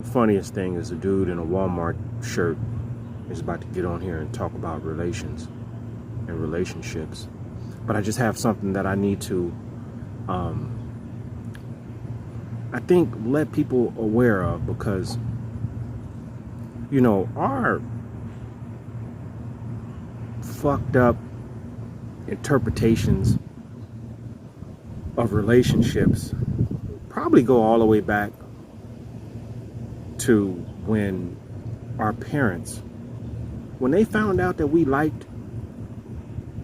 The funniest thing is a dude in a Walmart shirt is about to get on here and talk about relations and relationships. But I just have something that I need to, I think, let people aware of, because, you know, our fucked up interpretations of relationships probably go all the way back to when our parents, when they found out that we liked,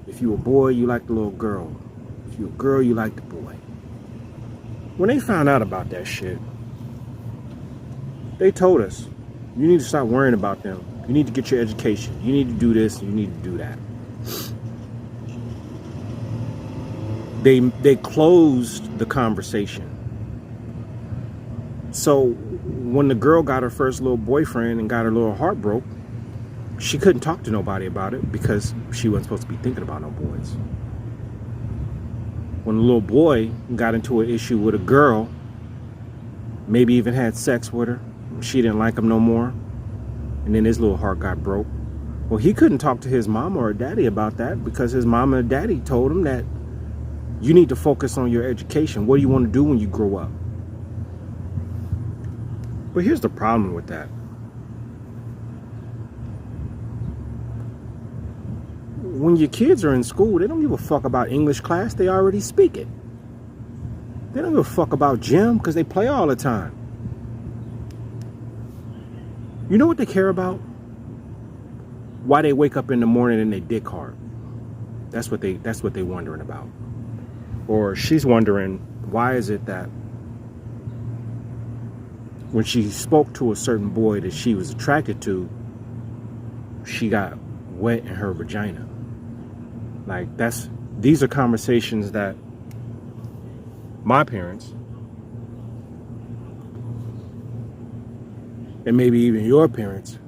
if you were a boy, you liked the little girl. If you were a girl, you liked the boy. When they found out about that shit, they told us, you need to stop worrying about them. You need to get your education. You need to do this, and you need to do that. They closed the conversation. So when the girl got her first little boyfriend and got her little heart broke, she couldn't talk to nobody about it because she wasn't supposed to be thinking about no boys. When the little boy got into an issue with a girl, maybe even had sex with her, she didn't like him no more, and then his little heart got broke. Well, he couldn't talk to his mama or daddy about that because his mama and daddy told him that you need to focus on your education. What do you want to do when you grow up? But here's the problem with that. When your kids are in school, they don't give a fuck about English class. They already speak it. They don't give a fuck about gym because they play all the time. You know what they care about? Why they wake up in the morning and they dick hard. That's what they wondering about. Or she's wondering, why is it that when she spoke to a certain boy that she was attracted to, she got wet in her vagina? Like, these are conversations that my parents, and maybe even your parents,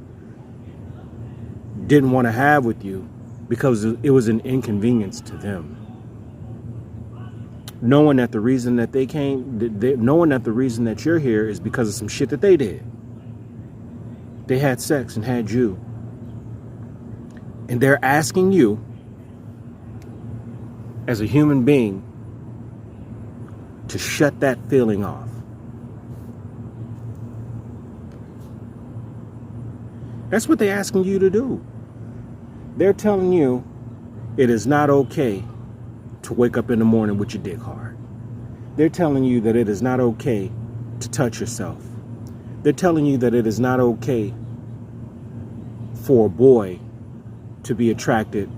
didn't want to have with you because it was an inconvenience to them. Knowing that the reason that they came, knowing that the reason that you're here is because of some shit that they did. They had sex and had you. And they're asking you, as a human being, to shut that feeling off. That's what they're asking you to do. They're telling you it is not okay to wake up in the morning with your dick hard. They're telling you that it is not okay to touch yourself. They're telling you that it is not okay for a boy to be attracted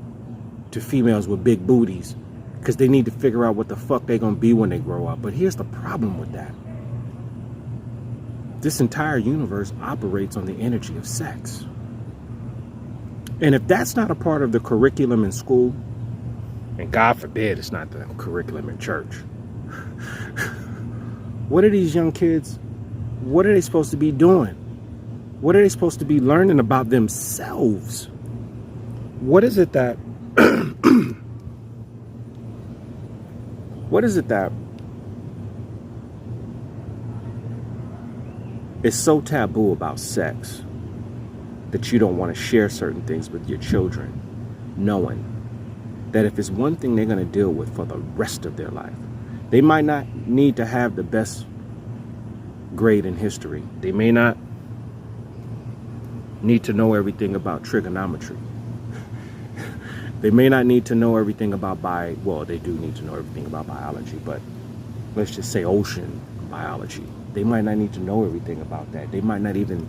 to females with big booties because they need to figure out what the fuck they're going to be when they grow up. But here's the problem with that. This entire universe operates on the energy of sex. And if that's not a part of the curriculum in school, and God forbid it's not the curriculum in church, what are these young kids, what are they supposed to be doing? What are they supposed to be learning about themselves? What is it that what is it that is so taboo about sex that you don't want to share certain things with your children, knowing that if it's one thing they're going to deal with for the rest of their life? They might not need to have the best grade in history. They may not need to know everything about trigonometry. They may not need to know everything about well, they do need to know everything about biology, but let's just say ocean biology. They might not need to know everything about that. They might not even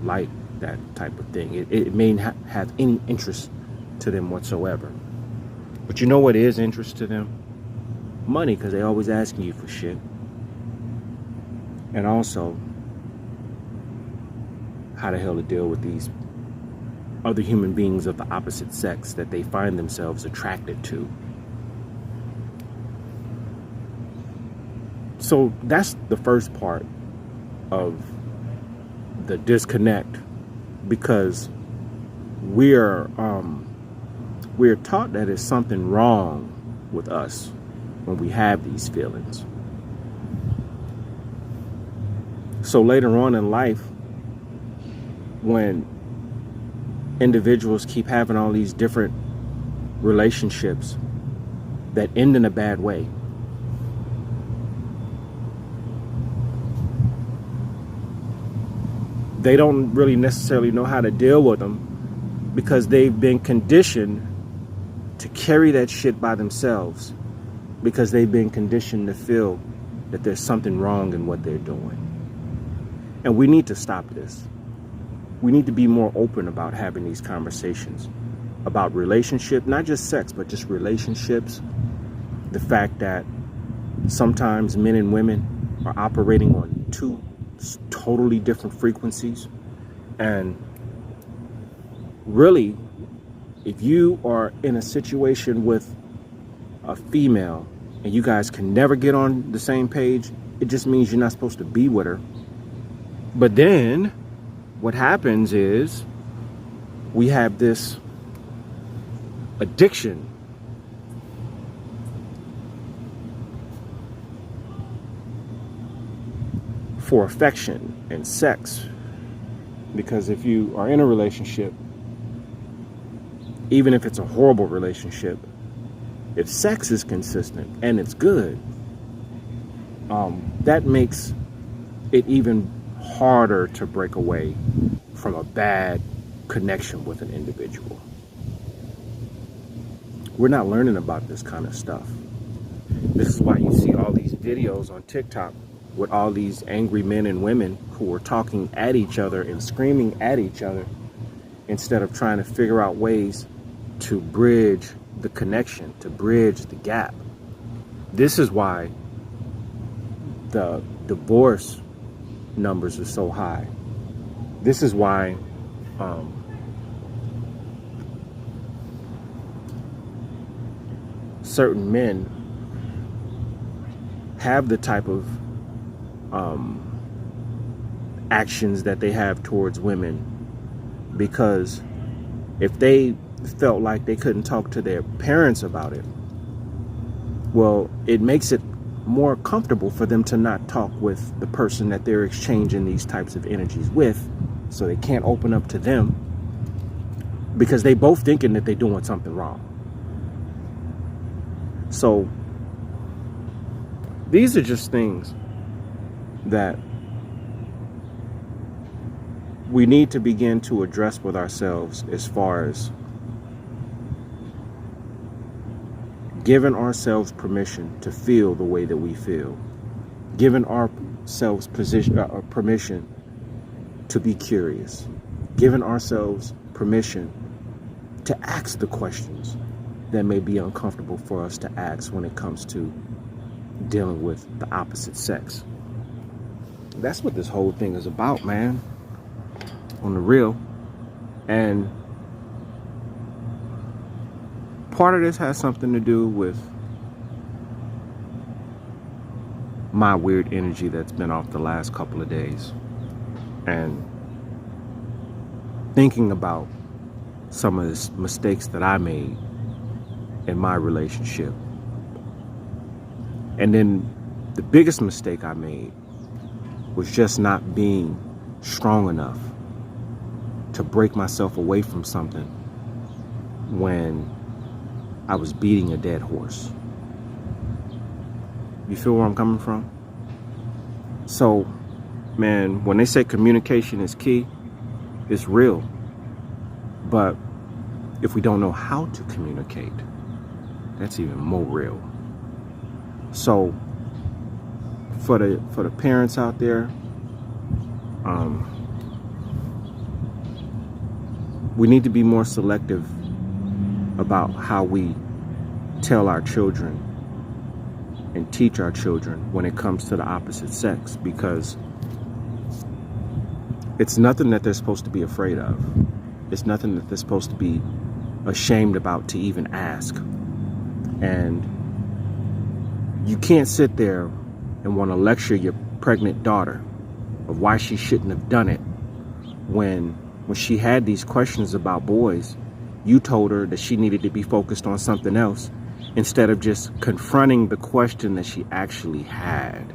like that type of thing. It may not have any interest to them whatsoever. But you know what is interest to them? Money, because they're always asking you for shit. And also, how the hell to deal with these other human beings of the opposite sex that they find themselves attracted to. So that's the first part of the disconnect, because we're taught that there's something wrong with us when we have these feelings. So later on in life, when individuals keep having all these different relationships that end in a bad way, they don't really necessarily know how to deal with them because they've been conditioned to carry that shit by themselves, because they've been conditioned to feel that there's something wrong in what they're doing. And we need to stop this. We need to be more open about having these conversations about relationship, not just sex, but just relationships. The fact that sometimes men and women are operating on two totally different frequencies. And really, if you are in a situation with a female and you guys can never get on the same page, it just means you're not supposed to be with her. But then what happens is we have this addiction for affection and sex. Because if you are in a relationship, even if it's a horrible relationship, if sex is consistent and it's good, that makes it even harder to break away from a bad connection with an individual. We're not learning about this kind of stuff. This is why you see all these videos on TikTok with all these angry men and women who are talking at each other and screaming at each other instead of trying to figure out ways to bridge the connection, to bridge the gap. This is why the divorce numbers are so high. This is why certain men have the type of actions that they have towards women, because if they felt like they couldn't talk to their parents about it, well, it makes it more comfortable for them to not talk with the person that they're exchanging these types of energies with, so they can't open up to them because they both thinking that they're doing something wrong. So these are just things that we need to begin to address with ourselves, as far as giving ourselves permission to feel the way that we feel, giving ourselves permission to be curious, giving ourselves permission to ask the questions that may be uncomfortable for us to ask when it comes to dealing with the opposite sex. That's what this whole thing is about, man, on the real. And part of this has something to do with my weird energy that's been off the last couple of days, and thinking about some of the mistakes that I made in my relationship. And then the biggest mistake I made was just not being strong enough to break myself away from something when I was beating a dead horse. You feel where I'm coming from? So, man, when they say communication is key, it's real. But if we don't know how to communicate, that's even more real. So, for the parents out there, we need to be more selective about how we tell our children and teach our children when it comes to the opposite sex, because it's nothing that they're supposed to be afraid of. It's nothing that they're supposed to be ashamed about to even ask. And you can't sit there and want to lecture your pregnant daughter of why she shouldn't have done it when she had these questions about boys. You told her that she needed to be focused on something else instead of just confronting the question that she actually had.